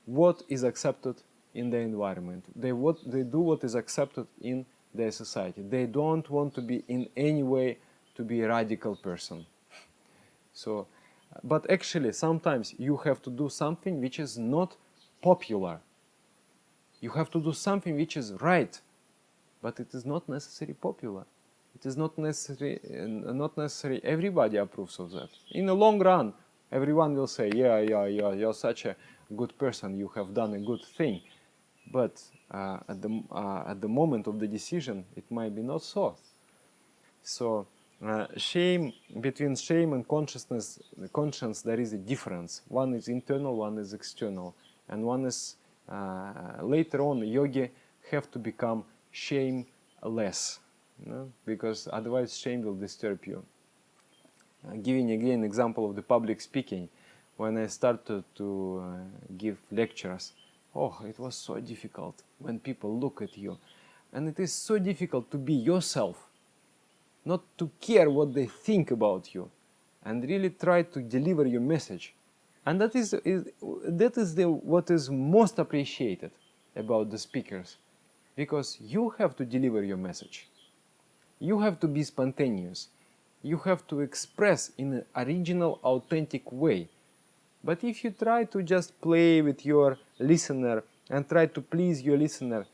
what is accepted in the environment. They do what is accepted in their society. They don't want to be in any way to be a radical person. So, but actually sometimes you have to do something which is not popular. You have to do something which is right, but it is not necessarily popular. It is not necessary everybody approves of that. In the long run, everyone will say, yeah, you're such a good person, you have done a good thing. But at the moment of the decision, it might be not so. So between shame and conscience, there is a difference. One is internal, one is external. And one is, later on, yogi have to become shameless, because otherwise shame will disturb you. Giving again example of the public speaking, when I started to give lectures, it was so difficult when people look at you. And it is so difficult to be yourself, not to care what they think about you, and really try to deliver your message. And that is what is most appreciated about the speakers, because you have to deliver your message. You have to be spontaneous. You have to express in an original, authentic way. But if you try to just play with your listener and try to please your listener,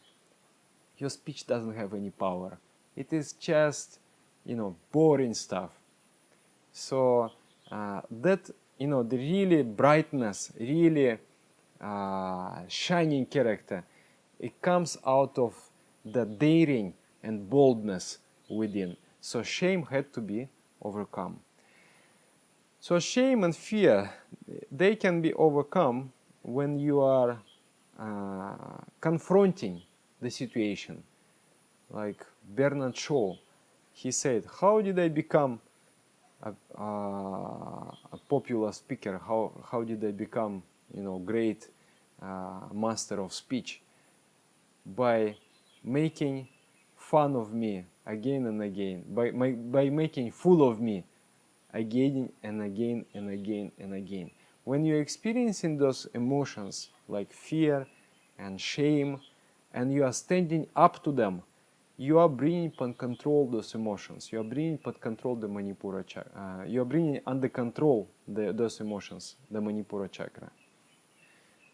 your speech doesn't have any power. It is just, boring stuff. So that, the really brightness, really shining character, it comes out of the daring and boldness within. So shame had to be overcome. So shame and fear, they can be overcome when you are confronting the situation. Like Bernard Shaw, he said, how did I become a popular speaker? How did I become, great master of speech? By making fun of me again and again, by making fool of me again and again and again and again. When you're experiencing those emotions like fear and shame, and you are standing up to them, you are bringing под control those emotions. You are bringing под control the Manipura Chakra. You are bringing under control those emotions, the Manipura Chakra.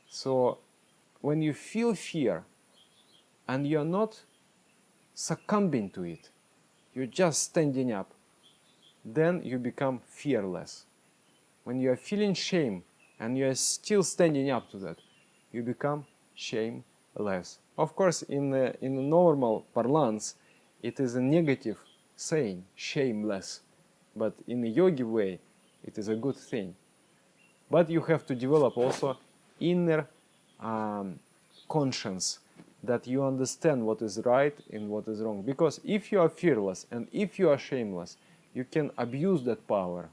So when you feel fear and you are not succumbing to it, you're just standing up, then you become fearless. When you are feeling shame and you are still standing up to that, you become shameless. Of course, in the normal parlance, it is a negative saying, shameless. But in a yogi way, it is a good thing. But you have to develop also inner conscience, that you understand what is right and what is wrong. Because if you are fearless and if you are shameless, you can abuse that power.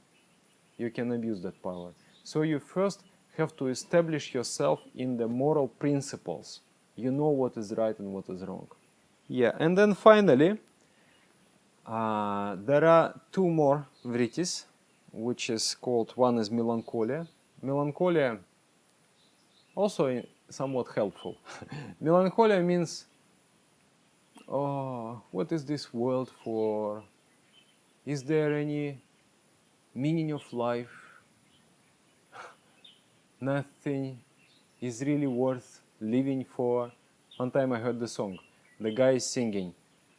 You can abuse that power. So you first have to establish yourself in the moral principles. You know what is right and what is wrong. Yeah, and then finally, there are two more vrittis, which is called, one is melancholia. Melancholia also somewhat helpful. Melancholia means, what is this world for? Is there any meaning of life? Nothing is really worth living for. One time I heard the song, the guy is singing,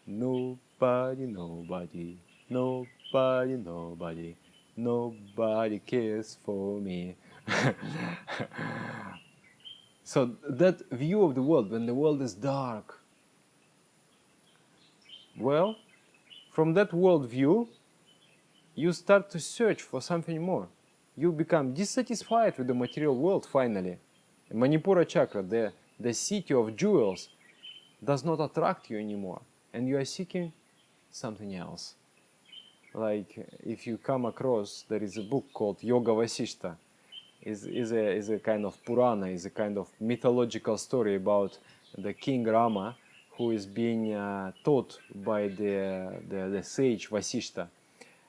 nobody, nobody, nobody, nobody, nobody cares for me. So that view of the world, when the world is dark, well, from that world view, you start to search for something more. You become dissatisfied with the material world finally. Manipura Chakra, the city of jewels, does not attract you anymore, and you are seeking something else. Like if you come across, there is a book called Yoga Vasishta. Is a kind of Purana, is a kind of mythological story about the king Rama, who is being taught by the sage Vasishta.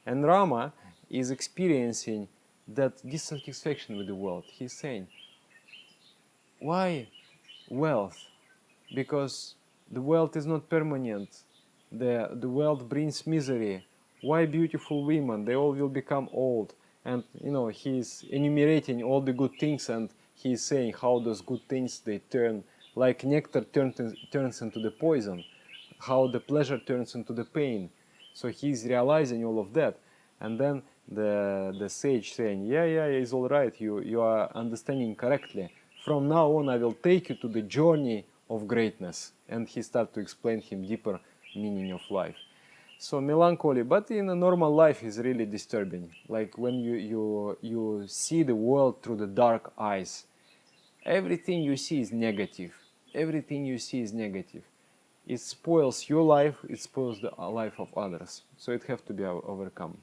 And Rama is experiencing that dissatisfaction with the world. He's saying, why wealth? Because the wealth is not permanent. The wealth brings misery. Why beautiful women? They all will become old. And he's enumerating all the good things, and he's saying how those good things, they turn like nectar turns into the poison, how the pleasure turns into the pain. So he's realizing all of that, and then the sage saying, yeah, it's all right, you are understanding correctly. From now on I will take you to the journey of greatness. And he starts to explain him deeper meaning of life. So melancholy, but in a normal life, is really disturbing. Like when you see the world through the dark eyes, everything you see is negative. Everything you see is negative. It spoils your life, it spoils the life of others. So it has to be overcome.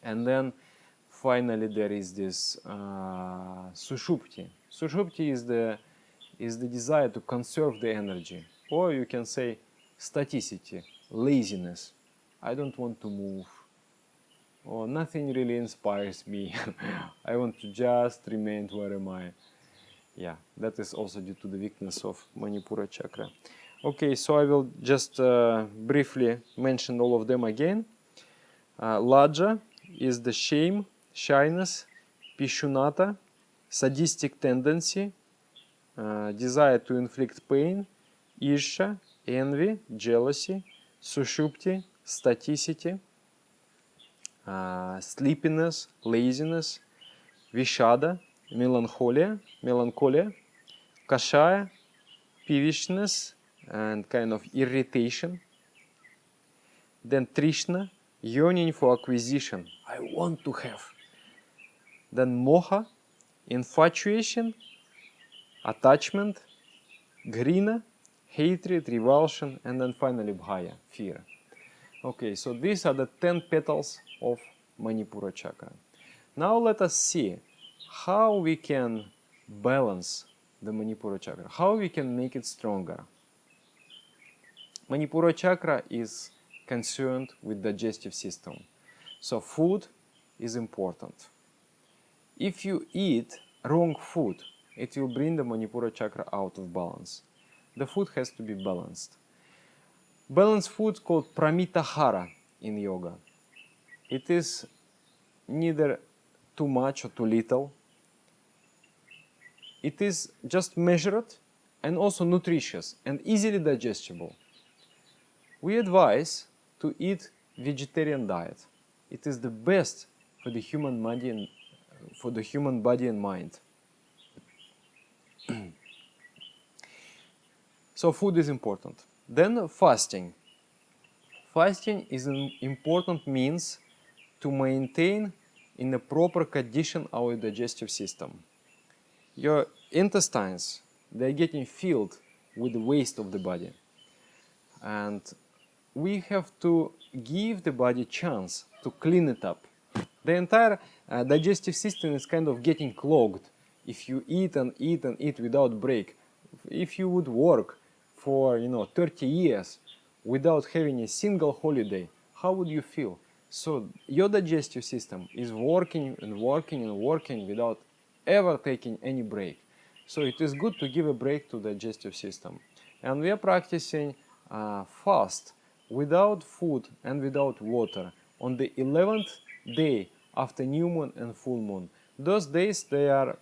And then finally there is this sushupti. Sushupti is the desire to conserve the energy. Or you can say staticity. Laziness. I don't want to move. Or nothing really inspires me. I want to just remain where am I. Yeah, that is also due to the weakness of Manipura Chakra. Okay, so I will just briefly mention all of them again. Lajja is the shame, shyness, pishunata, sadistic tendency, desire to inflict pain, irsha, envy, jealousy, sushupti, staticity, sleepiness, laziness, vishada, melancholia, kashaya, peevishness, and kind of irritation. Then trishna, yearning for acquisition. I want to have. Then moha, infatuation, attachment, grina, hatred, revulsion, and then finally bhaya, fear. Okay, so these are the 10 petals of Manipura Chakra. Now let us see how we can balance the Manipura Chakra, how we can make it stronger. Manipura Chakra is concerned with digestive system. So food is important. If you eat wrong food, it will bring the Manipura Chakra out of balance. The food has to be balanced. Balanced food called pramitahara in yoga. It is neither too much or too little. It is just measured and also nutritious and easily digestible. We advise to eat vegetarian diet. It is the best for the human body and mind. So food is important. Then fasting. Fasting is an important means to maintain in a proper condition our digestive system. Your intestines, they're getting filled with the waste of the body. And we have to give the body a chance to clean it up. The entire digestive system is kind of getting clogged if you eat and eat and eat without break. If you would work for 30 years without having a single holiday, how would you feel? So your digestive system is working and working and working without ever taking any break. So it is good to give a break to the digestive system. And we are practicing fast without food and without water on the 11th day after new moon and full moon. Those days there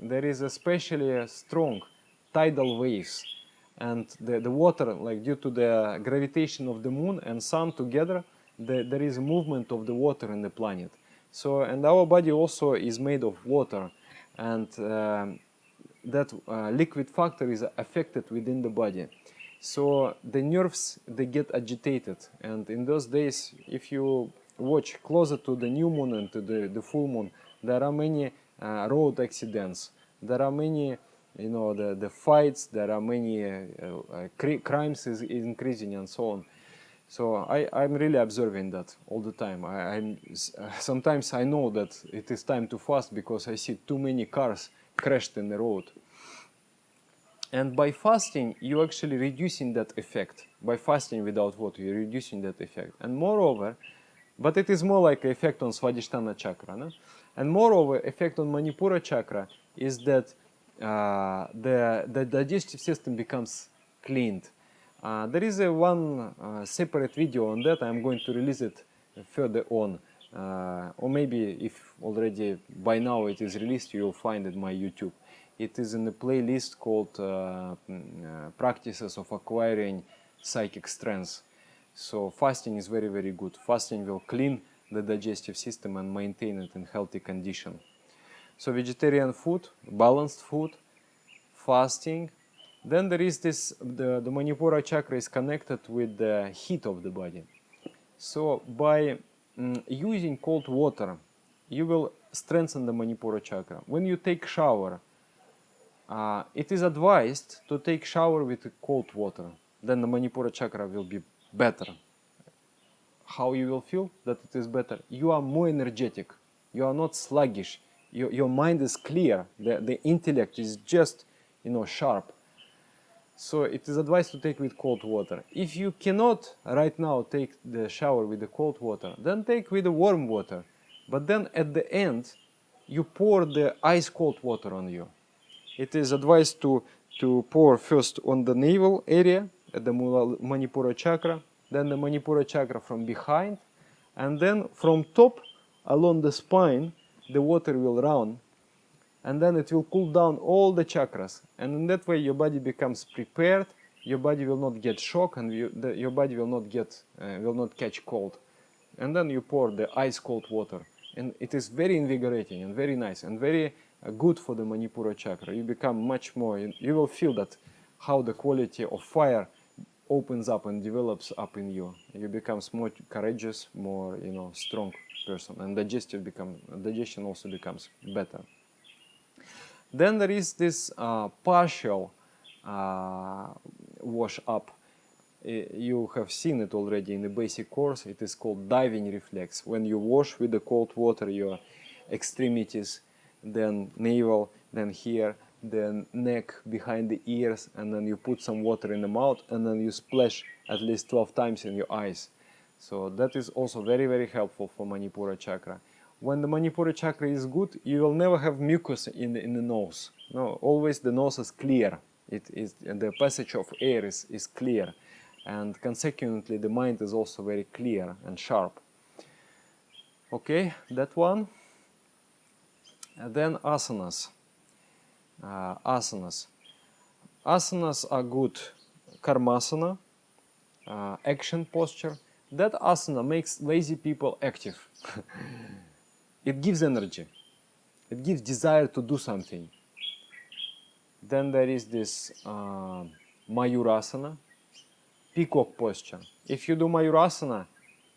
is especially strong tidal waves. and the water, like due to the gravitation of the moon and sun together, there is a movement of the water in the planet. So, and our body also is made of water, and that liquid factor is affected within the body. So the nerves, they get agitated, and in those days, if you watch closer to the new moon and to the full moon, there are many road accidents, there are many, you know, the fights, there are many crimes is increasing and so on. So I'm really observing that all the time. Sometimes I know that it is time to fast because I see too many cars crashed in the road. And by fasting, you're actually reducing that effect. By fasting without water, you're reducing that effect. And moreover, but it is more like an effect on Svadhisthana chakra. No? And moreover, effect on Manipura chakra is that the digestive system becomes cleaned. There is one separate video on that. I'm going to release it further on. Or maybe if already by now it is released, you'll find it on my YouTube. It is in a playlist called Practices of Acquiring Psychic Strength. So fasting is very, very good. Fasting will clean the digestive system and maintain it in healthy condition. So vegetarian food, balanced food, fasting. Then there is this, the Manipura chakra is connected with the heat of the body. So by using cold water, you will strengthen the Manipura chakra. When you take shower, it is advised to take shower with cold water. Then the Manipura chakra will be better. How you will feel that it is better? You are more energetic. You are not sluggish. Your mind is clear. The intellect is just, you know, sharp. So it is advised to take with cold water. If you cannot right now take the shower with the cold water, then take with the warm water. But then at the end, you pour the ice cold water on you. It is advised to pour first on the navel area at the Manipura chakra, then the Manipura chakra from behind, and then from top along the spine, the water will run, and then it will cool down all the chakras. And in that way, your body becomes prepared. Your body will not get shocked, and your body will not catch cold. And then you pour the ice cold water, and it is very invigorating and very nice and very good for the Manipura chakra. You become much more. You will feel that how the quality of fire opens up and develops up in you. You become more courageous, more, you know, strong person, and digestion also becomes better. Then there is this partial wash up. You have seen it already in the basic course. It is called diving reflex. When you wash with the cold water your extremities, then navel, then here, then neck, behind the ears, and then you put some water in the mouth, and then you splash at least 12 times in your eyes. So that is also very, very helpful for Manipura chakra. When the Manipura chakra is good, you will never have mucus in the nose. No, always the nose is clear. The passage of air is clear, and consequently the mind is also very clear and sharp. Okay, that one. And then asanas. Asanas are good. Karmasana, action posture. That asana makes lazy people active. It gives energy. It gives desire to do something. Then there is this Mayurasana, peacock posture. If you do Mayurasana,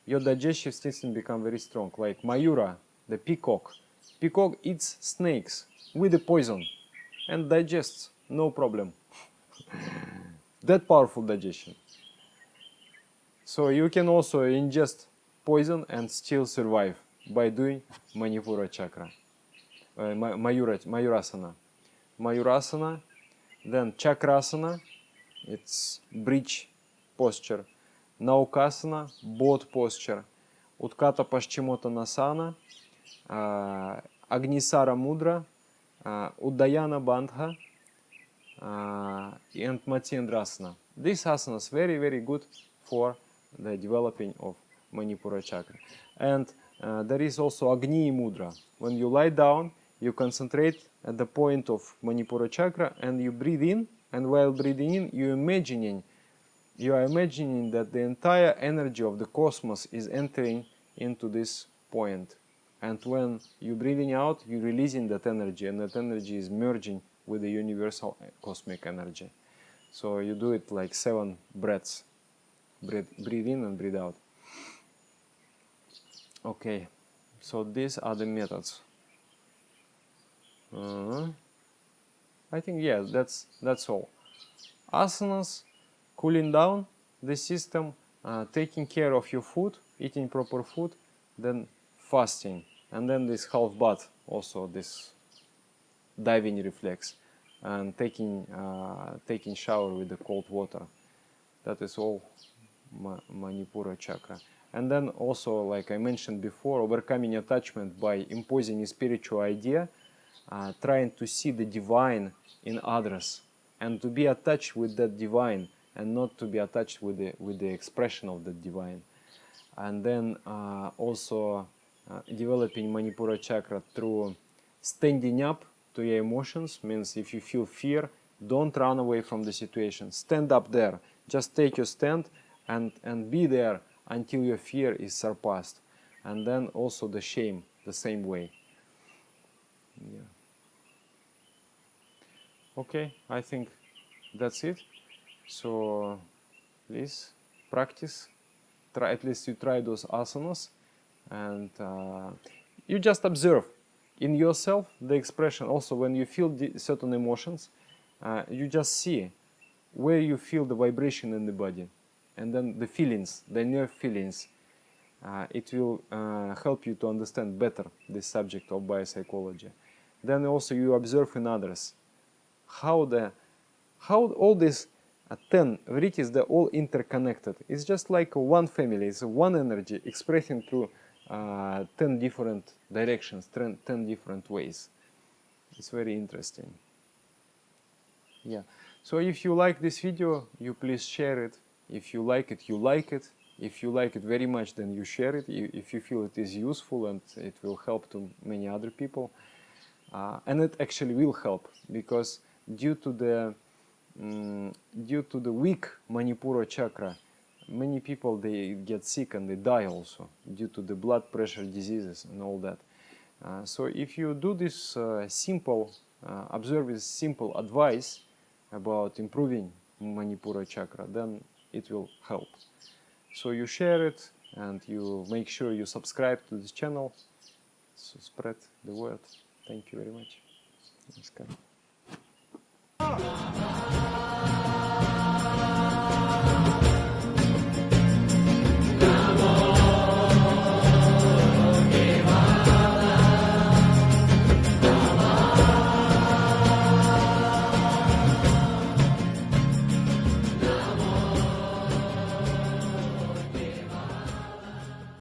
your digestive system becomes very strong. Like Mayura, the peacock. Peacock eats snakes with the poison and digests, no problem. That powerful digestion. So you can also ingest poison and still survive by doing Manipura chakra, Mayurasana. Mayurasana, then Chakrasana, it's bridge posture. Naukasana, boat posture. Utkata Paschimottanasana, Agnisara Mudra, Uddayana Bandha, and Matsyendrasana. These asanas very, very good for the developing of Manipura chakra. And there is also Agni Mudra. When you lie down, you concentrate at the point of Manipura chakra and you breathe in and while breathing in, you are imagining that the entire energy of the cosmos is entering into this point. And when you're breathing out, you're releasing that energy, and that energy is merging with the universal cosmic energy. So you do it like 7 breaths. Breathe in and breathe out. Okay, so these are the methods. I think, yeah, that's all. Asanas, cooling down the system, taking care of your food, eating proper food, then fasting, and then this half bath, also this diving reflex, and taking shower with the cold water. That is all Manipura Chakra. And then also, like I mentioned before, overcoming attachment by imposing a spiritual idea, trying to see the divine in others, and to be attached with that divine, and not to be attached with the expression of the divine. And then also developing Manipura Chakra through standing up to your emotions. Means if you feel fear, don't run away from the situation. Stand up there. Just take your stand and be there until your fear is surpassed. And then also the shame, the same way. Yeah. Okay, I think that's it. So please practice. At least you try those asanas, and you just observe in yourself the expression. Also, when you feel certain emotions, you just see where you feel the vibration in the body, and then the feelings, the nerve feelings. It will help you to understand better this subject of biopsychology. Then also you observe in others how all these 10 vrittis, they're all interconnected. It's just like one family. It's one energy expressing through 10 different directions, 10 different ways. It's very interesting. Yeah. So if you like this video, you please share it. If you like it, you like it. If you like it very much, then you share it. If you feel it is useful and it will help to many other people. And it actually will help, because due to the weak Manipura Chakra, many people, they get sick and they die also due to the blood pressure diseases and all that. So if you do this observe this simple advice about improving Manipura Chakra, then it will help. So you share it, and you make sure you subscribe to this channel, so spread the word. Thank you very much. Namaskar.